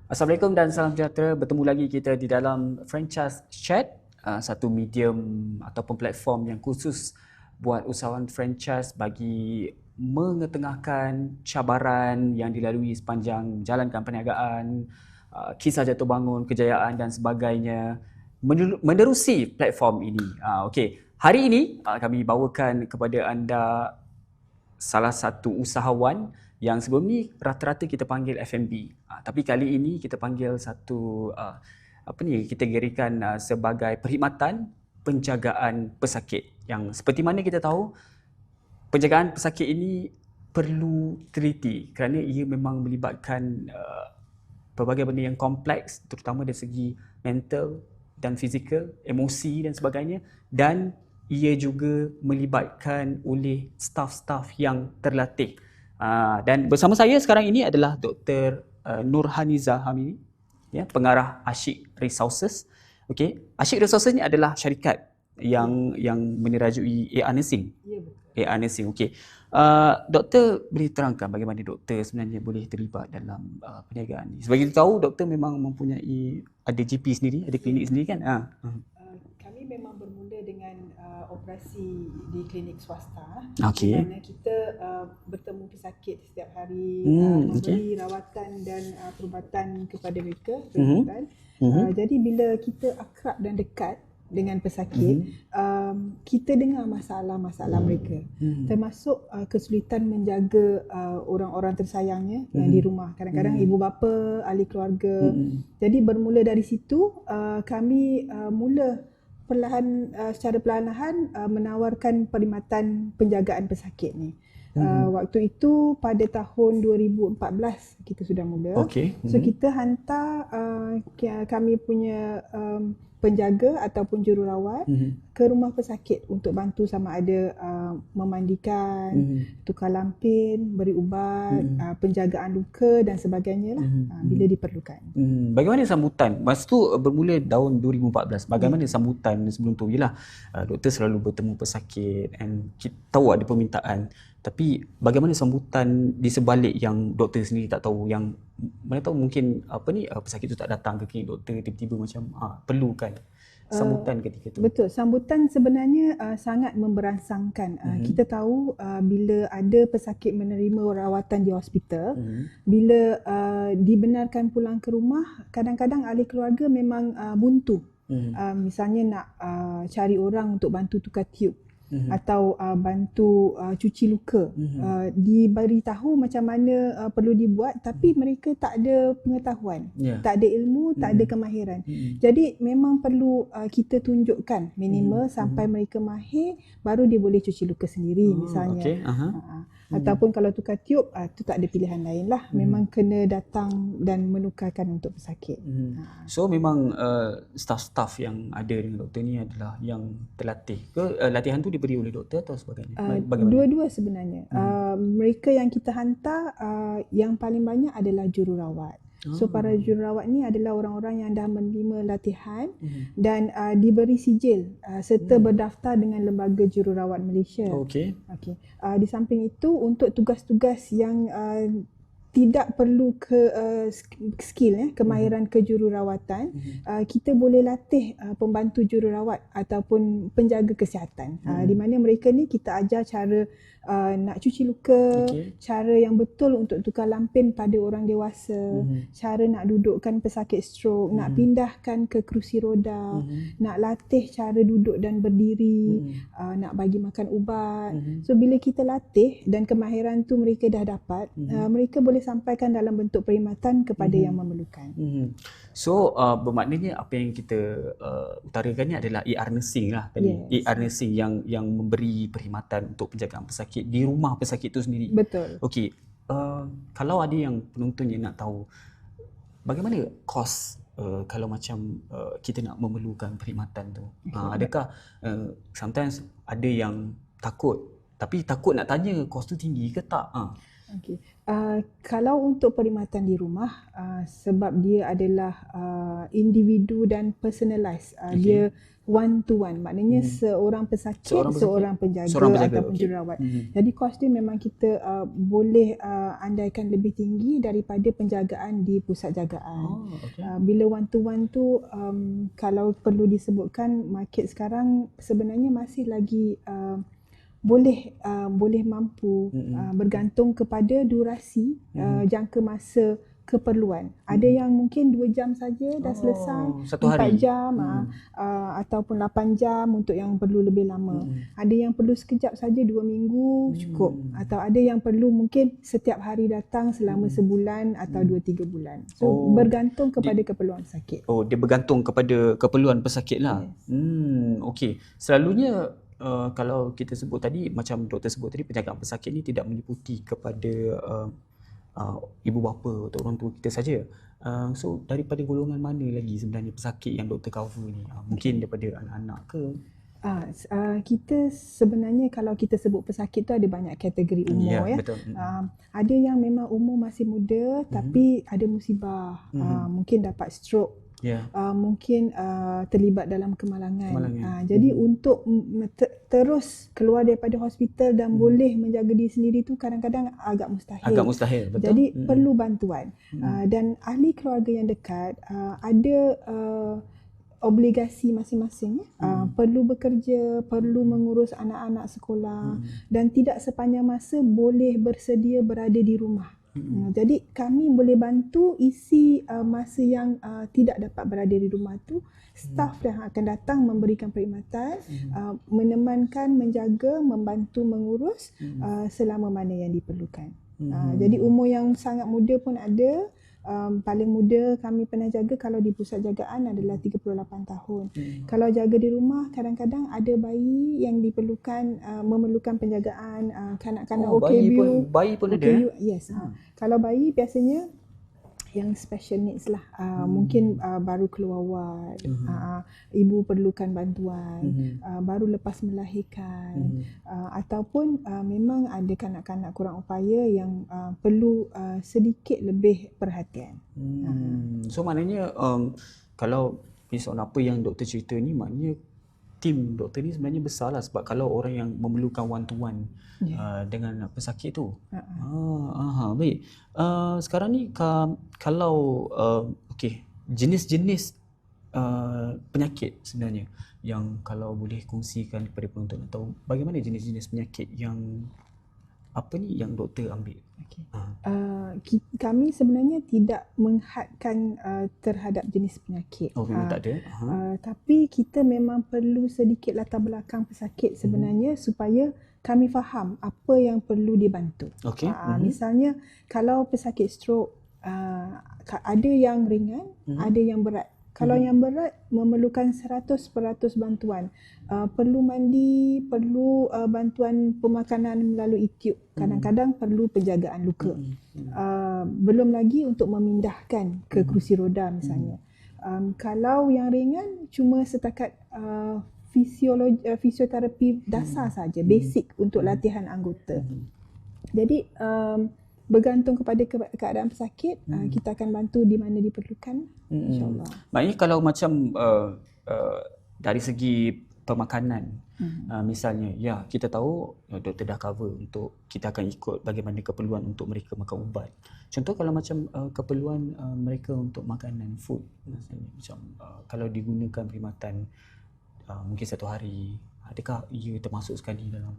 Assalamualaikum dan salam sejahtera. Bertemu lagi kita di dalam Franchise Chat, satu medium ataupun platform yang khusus buat usahawan franchise bagi mengetengahkan cabaran yang dilalui sepanjang menjalankan perniagaan, kisah jatuh bangun, kejayaan dan sebagainya menerusi platform ini. Okey, hari ini kami bawakan kepada anda salah satu usahawan yang sebelum ni rata-rata kita panggil F&B. Tapi kali ini kita panggil satu kategorikan sebagai perkhidmatan penjagaan pesakit. Yang seperti mana kita tahu, penjagaan pesakit ini perlu teliti kerana ia memang melibatkan pelbagai benda yang kompleks, terutama dari segi mental dan fizikal, emosi dan sebagainya, dan ia juga melibatkan oleh staf-staf yang terlatih. Dan bersama saya sekarang ini adalah Dr. Nurhaniza Hamidi, ya, pengarah Asyik Resources. Okey, Asyik Resources ni adalah syarikat yang menerajui AR Nursing. Ya, betul. AR Nursing. Okey. Doktor boleh terangkan bagaimana doktor sebenarnya boleh terlibat dalam perniagaan ni? Sebagai kita tahu, doktor memang mempunyai ada GP sendiri, ada klinik sendiri kan? Kami memang bermula dengan operasi di klinik swasta, Okey. di mana kita bertemu pesakit setiap hari, memberi rawatan dan perubatan kepada mereka, perubatan. Jadi bila kita akrab dan dekat dengan pesakit, kita dengar masalah-masalah mereka, termasuk kesulitan menjaga orang-orang tersayangnya yang di rumah. Kadang-kadang ibu bapa, ahli keluarga. Jadi bermula dari situ, kami mula secara perlahan-lahan menawarkan perkhidmatan penjagaan pesakit ni. Waktu itu pada tahun 2014 kita sudah mula. Okey. So kita hantar kami punya penjaga ataupun jururawat ke rumah pesakit untuk bantu sama ada memandikan, tukar lampin, beri ubat, penjagaan luka dan sebagainya lah, bila diperlukan. Bagaimana sambutan? Masa tu bermula tahun 2014. Bagaimana sambutan sebelum tu? Yalah, doktor selalu bertemu pesakit and kita tahu ada permintaan. Tapi bagaimana sambutan di sebalik yang doktor sendiri tak tahu, yang mana tahu mungkin pesakit tu tak datang ke klinik doktor, tiba-tiba macam perlukan sambutan ketika tu. Betul, sambutan sebenarnya sangat memberangsangkan. Kita tahu bila ada pesakit menerima rawatan di hospital, bila dibenarkan pulang ke rumah, kadang-kadang ahli keluarga memang buntu. Misalnya nak cari orang untuk bantu tukar tiub, atau bantu cuci luka, diberitahu macam mana perlu dibuat, tapi mereka tak ada pengetahuan, tak ada ilmu, tak ada kemahiran. Jadi memang perlu kita tunjukkan minimal sampai mereka mahir, baru dia boleh cuci luka sendiri misalnya. Okay. Ataupun kalau tukar tiub, tu tak ada pilihan lain lah. Memang kena datang dan menukarkan untuk pesakit. So memang staff-staff yang ada dengan doktor ni adalah yang terlatih ke? Latihan tu diberi oleh doktor atau sebagainya? Bagaimana? Dua-dua sebenarnya. Mereka yang kita hantar, yang paling banyak adalah jururawat. So para jururawat ni adalah orang-orang yang dah menerima latihan dan diberi sijil serta berdaftar dengan Lembaga Jururawat Malaysia. Okey. Di samping itu, untuk tugas-tugas yang tidak perlu skill, kemahiran kejururawatan, kita boleh latih pembantu jururawat ataupun penjaga kesihatan, di mana mereka ni kita ajar cara nak cuci luka, cara yang betul untuk tukar lampin pada orang dewasa, cara nak dudukkan pesakit stroke, nak pindahkan ke kerusi roda, nak latih cara duduk dan berdiri, nak bagi makan ubat. So bila kita latih dan kemahiran tu mereka dah dapat, mereka boleh sampaikan dalam bentuk perkhidmatan kepada yang memerlukan. So bermaknanya apa yang kita utarakan ni adalah AR Nursing lah tadi. Yes. AR Nursing yang memberi perkhidmatan untuk penjagaan pesakit di rumah pesakit tu sendiri. Betul. Okey, kalau ada yang penonton yang nak tahu bagaimana kos kalau macam kita nak memerlukan perkhidmatan tu, adakah sometimes ada yang takut, tapi takut nak tanya kos tu tinggi ke tak? Okey. Kalau untuk perkhidmatan di rumah, sebab dia adalah individu dan personalised, dia one to one, maknanya seorang pesakit, seorang penjaga ataupun okey. jururawat. Jadi kos dia memang kita boleh andaikan lebih tinggi daripada penjagaan di pusat jagaan. Bila one to one tu, kalau perlu disebutkan, market sekarang sebenarnya masih lagi boleh mampu, bergantung kepada durasi, jangka masa keperluan. Ada yang mungkin 2 jam saja dah selesai, 4 jam ataupun 8 jam untuk yang perlu lebih lama. Ada yang perlu sekejap saja, 2 minggu cukup, atau ada yang perlu mungkin setiap hari datang selama sebulan atau 2-3 bulan. So bergantung kepada keperluan pesakit. Dia bergantung kepada keperluan pesakit lah. Okey. Selalunya kalau kita sebut tadi, macam doktor sebut tadi, penjagaan pesakit ni tidak meliputi kepada ibu bapa atau orang tua kita saja. So daripada golongan mana lagi sebenarnya pesakit yang doktor cover ni? Mungkin daripada anak-anak ke? Kita sebenarnya kalau kita sebut pesakit tu ada banyak kategori umur, ya. Betul. Ada yang memang umur masih muda tapi ada musibah, mungkin dapat stroke. Mungkin terlibat dalam kemalangan. Jadi untuk terus keluar daripada hospital dan boleh menjaga diri sendiri tu kadang-kadang agak mustahil. Betul. Jadi perlu bantuan. Dan ahli keluarga yang dekat ada obligasi masing-masing, perlu bekerja, perlu mengurus anak-anak sekolah, dan tidak sepanjang masa boleh bersedia berada di rumah. Jadi kami boleh bantu isi masa yang tidak dapat berada di rumah tu. Staf yang akan datang memberikan perkhidmatan, menemankan, menjaga, membantu mengurus selama mana yang diperlukan. Jadi umur yang sangat muda pun ada. Paling muda kami pernah jaga kalau di pusat jagaan adalah 38 tahun. Kalau jaga di rumah, kadang-kadang ada bayi yang memerlukan penjagaan, kanak-kanak OKU. Bayi pun ada? Yes. Kalau bayi biasanya yang special needs lah, mungkin baru keluar wad, ibu perlukan bantuan, baru lepas melahirkan, ataupun memang ada kanak-kanak kurang upaya yang perlu sedikit lebih perhatian. So maknanya kalau soal apa yang doktor cerita ni, maknanya tim doktor ni sebenarnya besar lah, sebab kalau orang yang memerlukan one to one dengan pesakit tu. Baik. Sekarang ni kalau jenis-jenis penyakit sebenarnya yang kalau boleh kongsikan kepada penonton, atau bagaimana jenis-jenis penyakit yang yang doktor ambil? Kami sebenarnya tidak menghadkan terhadap jenis penyakit. Memang tak ada. Tapi kita memang perlu sedikit latar belakang pesakit sebenarnya supaya kami faham apa yang perlu dibantu. Misalnya kalau pesakit stroke, ada yang ringan, ada yang berat. Kalau yang berat memerlukan 100% bantuan. Perlu mandi, perlu bantuan pemakanan melalui tube. Kadang-kadang perlu penjagaan luka. Belum lagi untuk memindahkan ke kerusi roda misalnya. Kalau yang ringan cuma setakat fisioterapi dasar saja, basic untuk latihan anggota. Jadi bergantung kepada keadaan pesakit, kita akan bantu di mana diperlukan, insyaAllah. Maknanya kalau macam dari segi pemakanan, misalnya, kita tahu doktor dah cover untuk kita akan ikut bagaimana keperluan untuk mereka makan ubat. Contoh kalau macam keperluan mereka untuk makanan, food, misalnya, macam kalau digunakan perkhidmatan mungkin satu hari, adakah ia termasuk sekali dalam?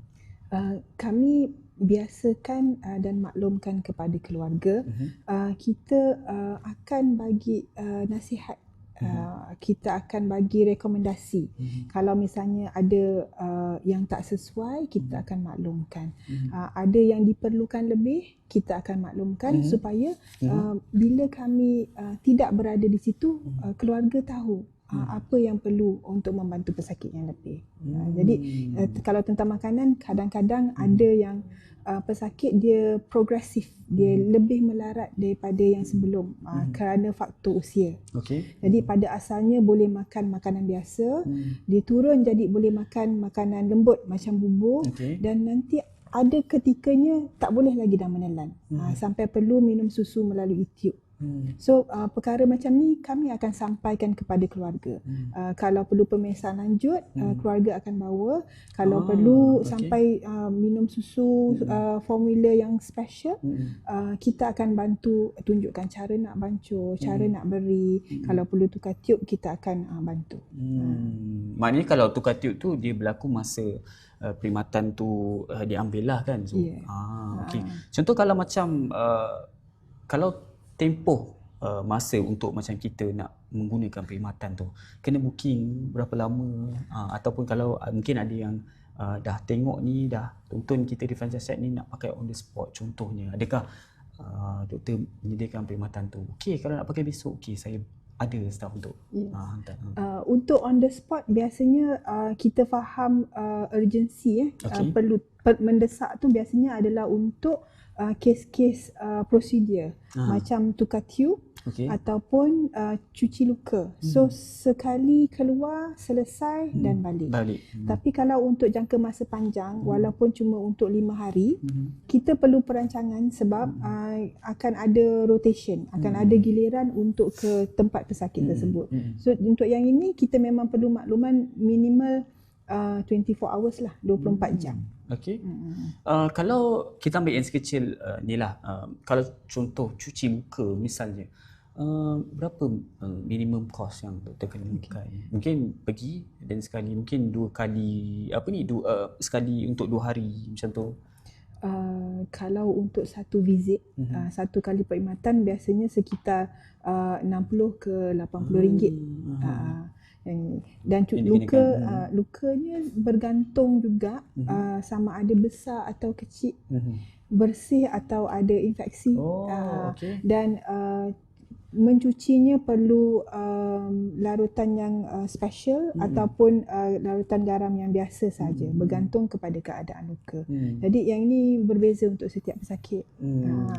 Kami biasakan dan maklumkan kepada keluarga, kita akan bagi nasihat, kita akan bagi rekomendasi. Kalau misalnya ada yang tak sesuai, kita akan maklumkan. Ada yang diperlukan lebih, kita akan maklumkan supaya bila kami tidak berada di situ, keluarga tahu apa yang perlu untuk membantu pesakit yang lebih. Jadi kalau tentang makanan, kadang-kadang ada yang pesakit dia progresif, dia lebih melarat daripada yang sebelum kerana faktor usia. Jadi pada asalnya boleh makan makanan biasa, dia turun jadi boleh makan makanan lembut macam bubur, dan nanti ada ketikanya tak boleh lagi dah menelan. Sampai perlu minum susu melalui tube. So perkara macam ni kami akan sampaikan kepada keluarga. Kalau perlu pemeriksaan lanjut, keluarga akan bawa. Kalau perlu sampai minum susu formula yang special, kita akan bantu tunjukkan cara nak bancur, cara nak beri. Kalau perlu tukar tube, kita akan bantu. Maknanya kalau tukar tube tu dia berlaku masa perkhidmatan tu diambil lah kan. So, okey. Contoh kalau macam kalau tempoh masa untuk macam kita nak menggunakan perkhidmatan tu, kena booking berapa lama, ataupun kalau mungkin ada yang dah tengok ni, dah tonton kita di franchise chat ni nak pakai on the spot contohnya, adakah doktor menyediakan perkhidmatan tu? Okey, kalau nak pakai besok, okey, saya ada staff untuk hantar. Untuk on the spot biasanya kita faham urgency perlu mendesak tu biasanya adalah untuk kes-kes prosedur macam tukar tube ataupun cuci luka. So sekali keluar, selesai dan balik. Tapi kalau untuk jangka masa panjang, walaupun cuma untuk 5 hari, kita perlu perancangan sebab akan ada rotation, akan ada giliran untuk ke tempat pesakit tersebut. So untuk yang ini kita memang perlu makluman minimal 24 hours lah, 24 jam. Okey. Kalau kita ambil yang sekecil ni lah, kalau contoh cuci luka misalnya, berapa minimum cost yang doktor kena lukai? Mungkin pergi dan sekali, mungkin 2 kali, sekali untuk 2 hari macam tu. Kalau untuk satu visit, satu kali perkhidmatan biasanya sekitar 60 ke 80 ringgit. Dan lukanya bergantung juga sama ada besar atau kecil, bersih atau ada infeksi. Dan mencucinya perlu larutan yang special ataupun larutan garam yang biasa saja, bergantung kepada keadaan luka. Jadi yang ini berbeza untuk setiap pesakit.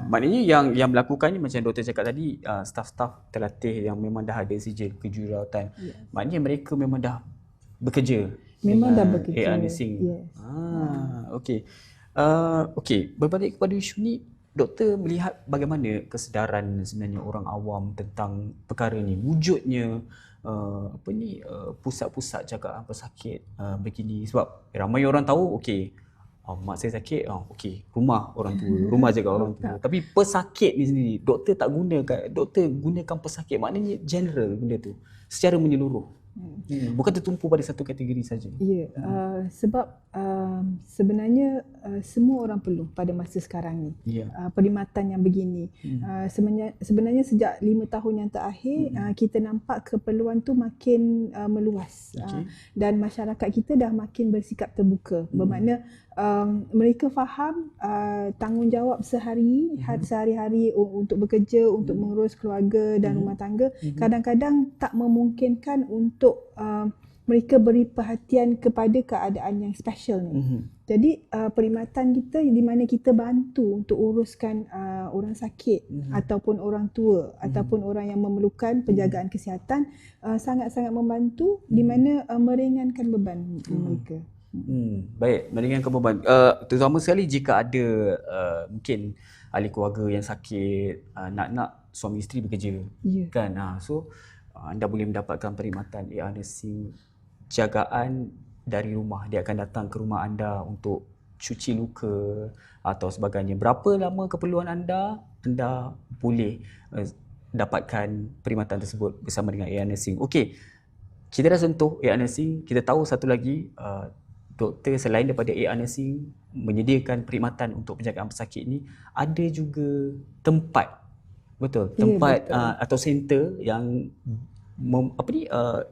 Maknanya yang melakukannya macam doktor cakap tadi, staf-staf terlatih yang memang dah ada sijil kejururawatan. Maknanya mereka memang dah bekerja. Memang dah bekerja. AR nursing. Okey. Okey, berbalik kepada isu ni, doktor melihat bagaimana kesedaran sebenarnya orang awam tentang perkara ni, wujudnya pusat-pusat jagaan pesakit begini, sebab ramai orang tahu okey, mak saya sakit, okey, rumah orang tua, rumah jaga orang tua. Tapi pesakit ni sendiri doktor tak gunakan, doktor gunakan pesakit, maknanya general benda tu secara menyeluruh. Bukan tertumpu pada satu kategori saja. Sebab sebenarnya semua orang perlu pada masa sekarang ni perkhidmatan yang begini. Sebenarnya sejak 5 tahun yang terakhir kita nampak keperluan tu makin meluas. Dan masyarakat kita dah makin bersikap terbuka. Bermakna mereka faham tanggungjawab sehari-hari untuk bekerja, untuk mengurus keluarga dan rumah tangga kadang-kadang tak memungkinkan untuk mereka beri perhatian kepada keadaan yang special ni. Jadi perkhidmatan kita di mana kita bantu untuk uruskan orang sakit ataupun orang tua ataupun orang yang memerlukan penjagaan kesihatan sangat-sangat membantu di mana meringankan beban mereka. Baik, meringankan beban. Terutama sekali jika ada mungkin ahli keluarga yang sakit, nak suami isteri bekerja, kan? So anda boleh mendapatkan perkhidmatan AR nursing, jagaan dari rumah. Dia akan datang ke rumah anda untuk cuci luka atau sebagainya. Berapa lama keperluan anda boleh dapatkan perkhidmatan tersebut bersama dengan AR nursing. Okey, kita dah sentuh AR nursing. Kita tahu satu lagi, doktor selain daripada AR nursing menyediakan perkhidmatan untuk penjagaan pesakit ni, ada juga tempat, betul, tempat atau center yang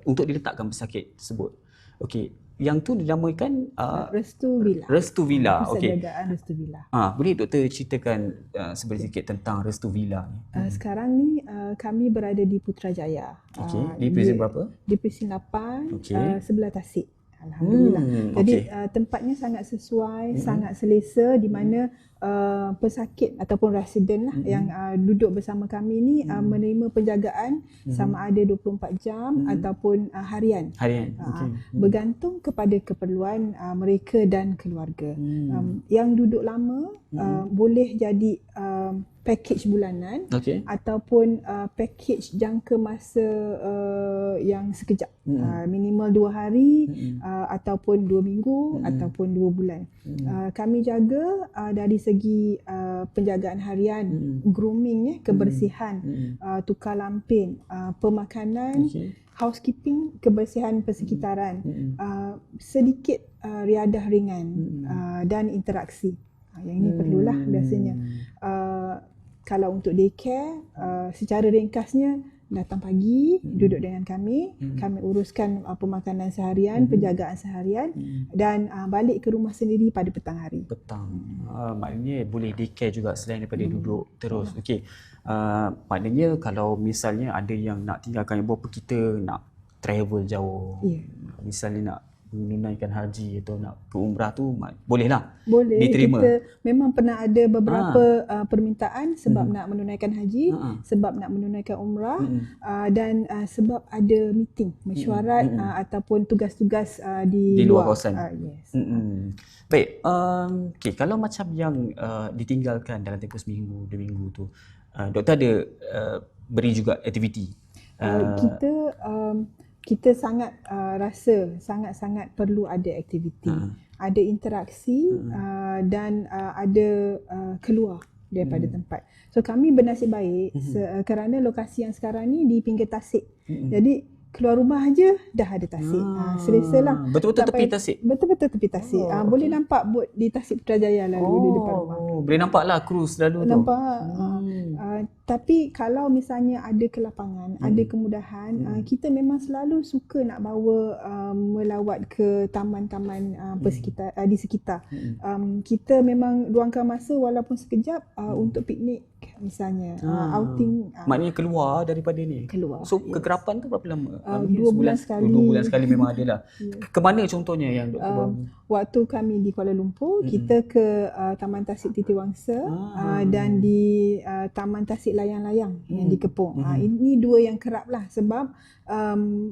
untuk diletakkan pesakit tersebut. Okey, yang tu dinamakan Restu Villa. Restu Villa. Okey. Penjagaan Restu Villa. Boleh doktor ceritakan sedikit tentang Restu Villa ni? Sekarang ni kami berada di Putrajaya. Okey, di prison berapa? Di prison 8, sebelah Tasik. Alhamdulillah. Jadi okey. tempatnya sangat sesuai, sangat selesa, di mana pesakit ataupun residen lah yang duduk bersama kami ni menerima penjagaan sama ada 24 jam ataupun harian. Harian. Okey. Bergantung kepada keperluan mereka dan keluarga. Yang duduk lama boleh jadi package bulanan Okey. ataupun package jangka masa yang sekejap. Minimal 2 hari ataupun 2 minggu ataupun 2 bulan. Kami jaga dari segi penjagaan harian, grooming, kebersihan, tukar lampin, pemakanan, housekeeping, kebersihan persekitaran, sedikit riadah ringan dan interaksi. Yang ini perlulah biasanya. Kalau untuk daycare, secara ringkasnya, datang pagi, duduk dengan kami, kami uruskan pemakanan seharian, penjagaan seharian dan balik ke rumah sendiri pada petang hari. Petang. Maknanya boleh daycare juga selain daripada duduk terus. Okey. Maknanya kalau misalnya ada yang nak tinggalkan ibu bapa kita, nak travel jauh. Misalnya nak menunaikan haji atau nak ke umrah tu bolehlah. Boleh. Diterima. Kita memang pernah ada beberapa permintaan sebab nak menunaikan haji, sebab nak menunaikan umrah dan sebab ada meeting, mesyuarat ataupun tugas-tugas di luar kawasan. Yes. Baik, okay, kalau macam yang ditinggalkan dalam tempoh seminggu, 2 minggu tu, doktor ada beri juga aktiviti? Kita sangat rasa sangat-sangat perlu ada aktiviti, ada interaksi dan ada keluar daripada tempat. So kami bernasib baik kerana lokasi yang sekarang ni di pinggir tasik. Jadi keluar rumah aja dah ada tasik. Selesalah. Betul-betul tepi tasik? Betul-betul tepi tasik. Boleh nampak bot di Tasik Putrajaya lalu di depan rumah. Boleh nampaklah kru selalu tu. Nampak. Tapi kalau misalnya ada kelapangan, ada kemudahan, kita memang selalu suka nak bawa melawat ke taman-taman di sekitar. Kita memang luangkan masa walaupun sekejap untuk piknik misalnya, outing. Maknanya keluar daripada ni? Keluar. So kegerapan tu berapa lama? 2 bulan sekali. 2 bulan sekali memang ada lah. Ke mana contohnya yang doktor bawa? Waktu kami di Kuala Lumpur, kita ke Taman Tasik Titiwangsa dan di Taman Tasik Layang-Layang yang di Kepong. Ini 2 yang kerap lah sebab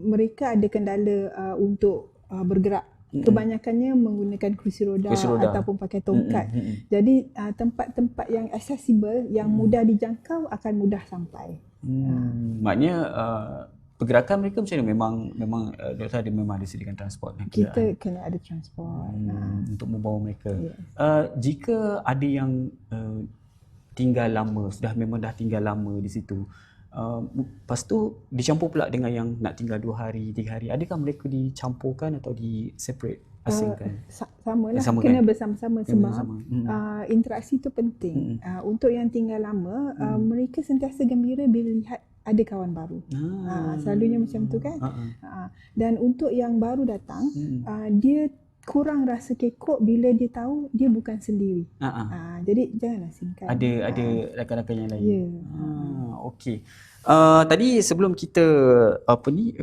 mereka ada kendala untuk bergerak. Kebanyakannya menggunakan kerusi roda ataupun pakai tongkat. Jadi tempat-tempat yang accessible, yang mudah dijangkau akan mudah sampai. Maknanya pergerakan mereka macam mana? Memang doktor memang ada sediakan transport? Kita kena ada transport untuk membawa mereka. Jika ada yang tinggal lama, memang dah tinggal lama di situ, lepas tu dicampur pula dengan yang nak tinggal 2 hari, 3 hari, adakah mereka dicampurkan atau di separate, asingkan? Sama lah, kena bersama-sama sebab interaksi tu penting. Untuk yang tinggal lama, mereka sentiasa gembira bila lihat ada kawan baru. Selalunya macam tu kan. Dan untuk yang baru datang, dia kurang rasa kekok bila dia tahu dia bukan sendiri. Jadi janganlah singkat. Ada rakan-rakan yang lain. Ya. Okey. Tadi sebelum kita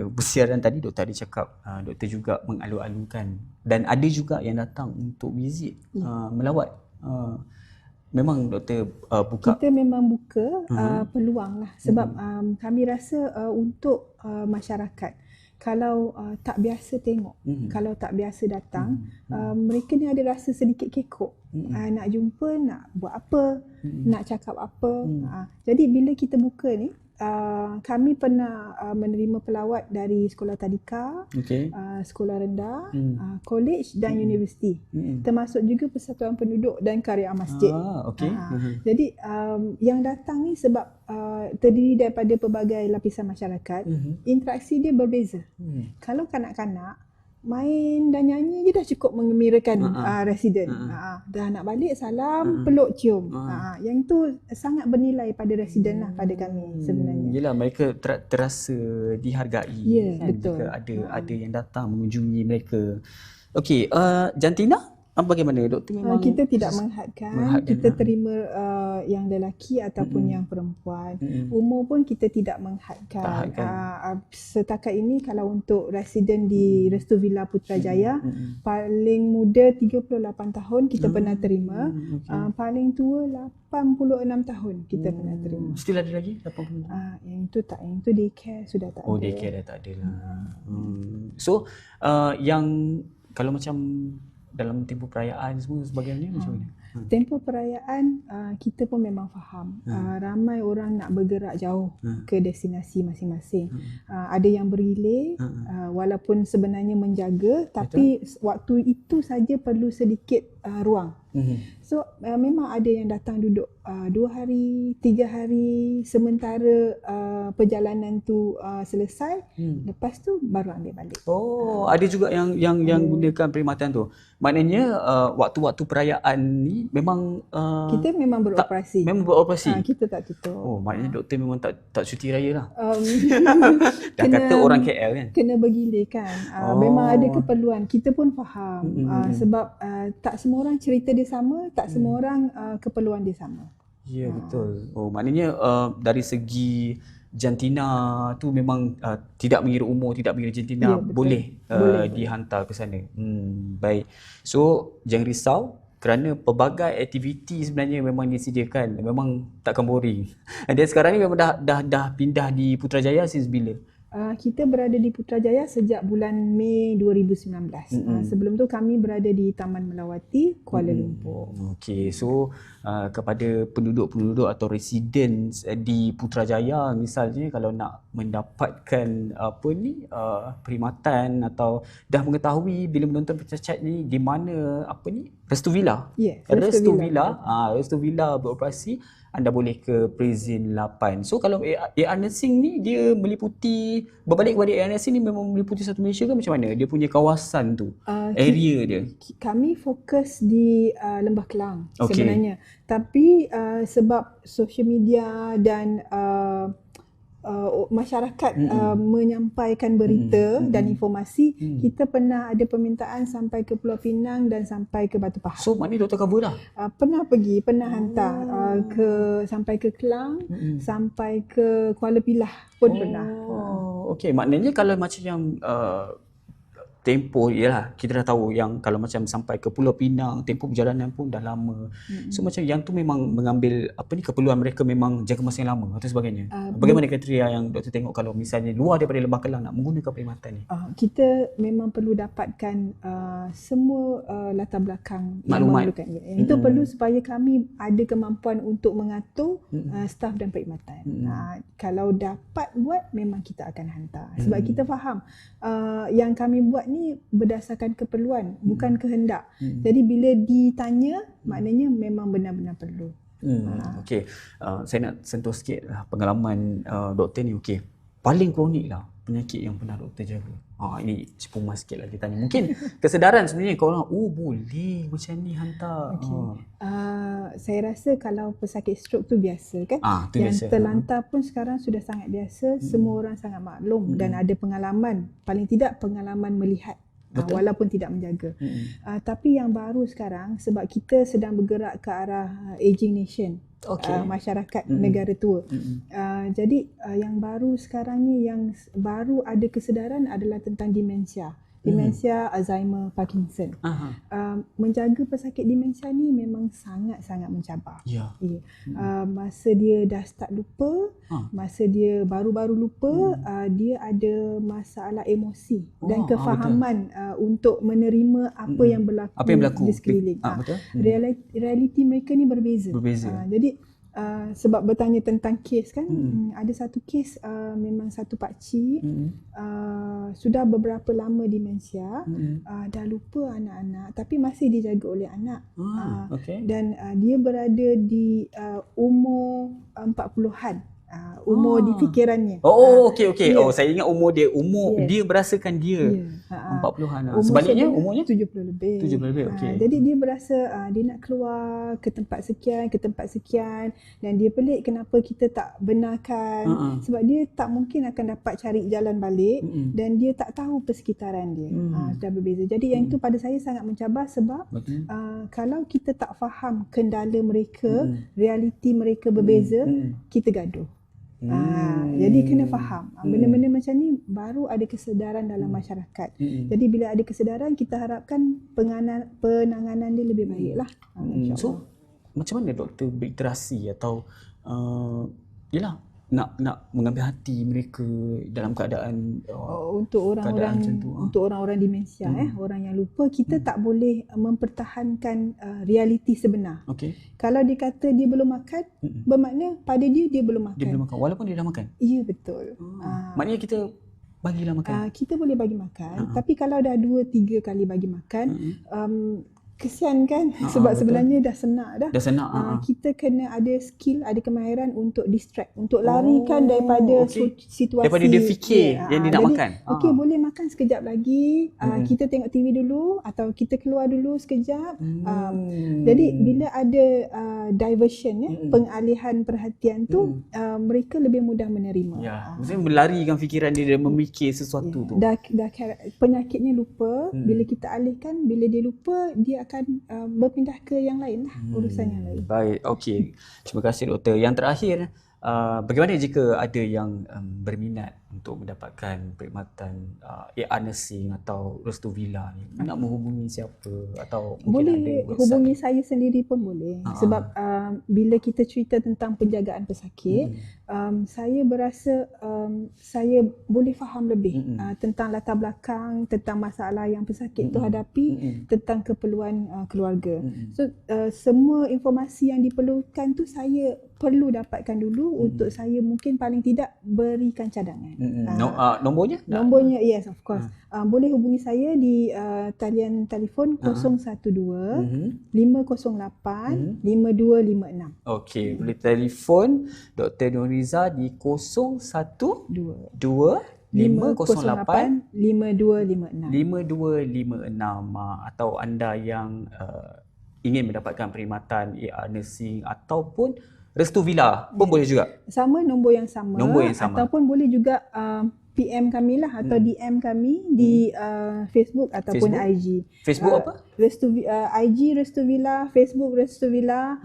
bersiaran tadi, doktor ada cakap doktor juga mengalu-alukan dan ada juga yang datang untuk visit, melawat. Memang doktor buka. Kita memang buka peluang lah sebab kami rasa untuk masyarakat, kalau tak biasa tengok, kalau tak biasa datang, mereka ni ada rasa sedikit kekok. Nak jumpa, nak buat apa, nak cakap apa. Jadi bila kita buka ni, kami pernah menerima pelawat dari sekolah tadika, sekolah rendah, college dan universiti. Termasuk juga Persatuan Penduduk dan Karya Masjid. Jadi yang datang ni sebab terdiri daripada pelbagai lapisan masyarakat, interaksi dia berbeza. Kalau kanak-kanak main dan nyanyi je dah cukup menggembirakan residen. Dah nak balik salam, peluk, cium. Yang tu sangat bernilai pada residen lah, pada kami sebenarnya. Yelah, mereka terasa dihargai. Ya, betul. Jika ada yang datang mengunjungi mereka. Okey, Jantina, bagaimana doktor memang Kita tidak menghadkan, kita terima yang lelaki ataupun yang perempuan. Umur pun kita tidak menghadkan. Setakat ini kalau untuk residen di Restu Villa Putrajaya, paling muda 38 tahun kita pernah terima, paling tua 86 tahun kita pernah terima. Still ada lagi 80? Yang itu tak, yang itu daycare sudah tak ada. Daycare dah tak ada lah. So yang kalau macam dalam tempoh perayaan semua sebagainya macam mana? Tempoh perayaan kita pun memang faham ramai orang nak bergerak jauh ke destinasi masing-masing. Ada yang berrelay walaupun sebenarnya menjaga, tapi waktu itu saja perlu sedikit ruang. So memang ada yang datang duduk 2 hari, 3 hari sementara perjalanan tu selesai, lepas tu baru ambil balik. Ada juga yang gunakan perkhidmatan tu. Maknanya waktu-waktu perayaan ni memang kita memang beroperasi. Memang beroperasi. Kita tak tutup. Maknanya doktor memang tak cuti raya lah. Dah Kena, kata orang KL kan. Kena bergilir kan. Memang ada keperluan. Kita pun faham. Sebab tak semua orang cerita dia sama, tak semua orang keperluan dia sama. Ya, betul. Maknanya dari segi jantina tu memang tidak mengira umur, tidak mengira jantina, boleh dihantar ke sana. Baik. So, jangan risau kerana pelbagai aktiviti sebenarnya memang disediakan. Memang takkan boring. Dan sekarang ni memang dah pindah di Putrajaya since bila? Kita berada di Putrajaya sejak bulan Mei 2019. Sebelum tu kami berada di Taman Melawati, Kuala Lumpur. Okey, so kepada penduduk-penduduk atau residents di Putrajaya misalnya, kalau nak mendapatkan perkhidmatan atau dah mengetahui bila menonton pencacat ni di mana Restu Villa. Restu Villa. Restu Villa beroperasi. Anda boleh ke Prison 8. So kalau AR Nursing ni dia meliputi, berbalik kepada AR Nursing ni memang meliputi satu Malaysia ke macam mana? Dia punya kawasan tu, area dia. Kami fokus di Lembah Kelang sebenarnya. Tapi sebab social media dan masyarakat menyampaikan berita dan informasi, kita pernah ada permintaan sampai ke Pulau Pinang dan sampai ke Batu Pahat. So maknanya doktor cover dah? Pernah hantar sampai ke Kelang, sampai ke Kuala Pilah pun pernah. Okey, maknanya kalau macam yang tempoh, ialah kita dah tahu yang kalau macam sampai ke Pulau Pinang, tempoh perjalanan pun dah lama. So macam yang tu memang mengambil keperluan mereka memang jangka masa yang lama atau sebagainya. Bagaimana kriteria yang doktor tengok kalau misalnya luar daripada Lembah Kelang nak menggunakan perkhidmatan ni? Kita memang perlu dapatkan semua latar belakang maklumat. Itu perlu supaya kami ada kemampuan untuk mengatur staf dan perkhidmatan. Kalau dapat buat, memang kita akan hantar. Sebab kita faham yang kami buat ni berdasarkan keperluan, bukan kehendak. Jadi bila ditanya, maknanya memang benar-benar perlu. Okey, saya nak sentuh sikit pengalaman doktor ni. Okey, paling kronik lah penyakit yang pernah doktor jaga. Ini cepumas sikit lah kita tanya. Mungkin kesedaran sebenarnya kau orang, boleh macam ni hantar. Saya rasa kalau pesakit stroke tu biasa kan. Yang biasa. Terlantar pun sekarang sudah sangat biasa. Semua orang sangat maklum dan ada pengalaman. Paling tidak pengalaman melihat. Walaupun tidak menjaga. Tapi yang baru sekarang, sebab kita sedang bergerak ke arah aging nation. Masyarakat negara tua. Jadi yang baru sekarang ni, yang baru ada kesedaran adalah tentang demensia. Demensia, Alzheimer, Parkinson. Menjaga pesakit demensia ni memang sangat-sangat mencabar. Masa dia dah start lupa, masa dia baru-baru lupa, dia ada masalah emosi dan kefahaman untuk menerima apa yang berlaku di sekeliling. Realiti mereka ni berbeza. Jadi sebab bertanya tentang kes kan, ada satu kes memang satu pakcik sudah beberapa lama demensia, dah lupa anak-anak tapi masih dijaga oleh anak. Dan dia berada di umur 40-an. umur di fikirannya. Okey. Oh, saya ingat umur dia. Dia berasakan dia. 40-an. Sebaliknya umurnya 70 lebih. 70 lebih. Okey. Jadi dia berasa dia nak keluar ke tempat sekian dan dia pelik kenapa kita tak benarkan sebab dia tak mungkin akan dapat cari jalan balik dan dia tak tahu persekitaran dia. Dah berbeza. Jadi yang itu pada saya sangat mencabar sebab kalau kita tak faham kendala mereka, realiti mereka berbeza, kita gaduh. Jadi kena faham benda-benda macam ni baru ada kesedaran dalam masyarakat. Jadi bila ada kesedaran, kita harapkan penanganan dia lebih baik lah. So macam mana doktor berinteraksi atau nak mengambil hati mereka dalam keadaan untuk orang-orang demensia, orang yang lupa, kita tak boleh mempertahankan realiti sebenar. Kalau dia kata dia belum makan, bermakna pada dia belum makan. Dia belum makan walaupun dia dah makan. Ya, betul. Maknanya kita bagilah makan. Kita boleh bagi makan, tapi kalau dah 2-3 kali bagi makan, kesian kan, sebab sebenarnya dah senak dah. Kita kena ada skill, ada kemahiran untuk distract, untuk larikan daripada situasi. Daripada dia fikir yang dia nak makan. Boleh makan sekejap lagi, kita tengok TV dulu atau kita keluar dulu sekejap. Jadi bila ada diversion, pengalihan perhatian tu, mereka lebih mudah menerima. Maksudnya melarikan fikiran dia dan memikir sesuatu tu. Dah penyakitnya lupa, bila kita alihkan, bila dia lupa, dia akan berpindah ke yang lain lah, urusan yang lain. Baik, okey. Terima kasih doktor. Yang terakhir, bagaimana jika ada yang berminat untuk mendapatkan perkhidmatan AR nursing atau restu villa ni? Nak menghubungi siapa atau mungkin boleh ada hubungi saya sendiri pun boleh. Sebab bila kita cerita tentang penjagaan pesakit, saya berasa saya boleh faham lebih tentang latar belakang, tentang masalah yang pesakit tu hadapi, tentang keperluan keluarga. So semua informasi yang diperlukan tu saya perlu dapatkan dulu untuk saya mungkin paling tidak berikan cadangan. Nombornya? Nombornya, yes, of course. Boleh hubungi saya di talian telefon 012 508 5256. Okey, boleh telefon Dr. Nuriza di 012 508 5256 atau anda yang ingin mendapatkan perkhidmatan AR nursing ataupun restu villa pun boleh juga. Nombor yang sama. Ataupun boleh juga PM kami lah atau DM kami di Facebook ataupun IG. Facebook apa? IG Restu Villa, Facebook Restu Villa,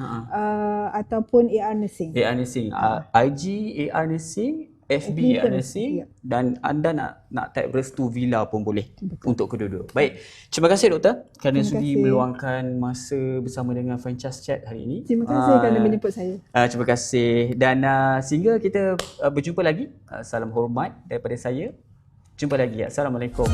ataupun AR Nursing. AR Nursing, IG AR Nursing, FB AR Nursing, dan anda nak type Restu Villa pun boleh. Betul. Untuk kedua-dua. Baik, terima kasih doktor kerana sudi meluangkan masa bersama dengan Franchise Chat hari ini. Terima kasih kerana menjemput saya. Terima kasih, dan sehingga kita berjumpa lagi. Salam hormat daripada saya. Jumpa lagi. Assalamualaikum.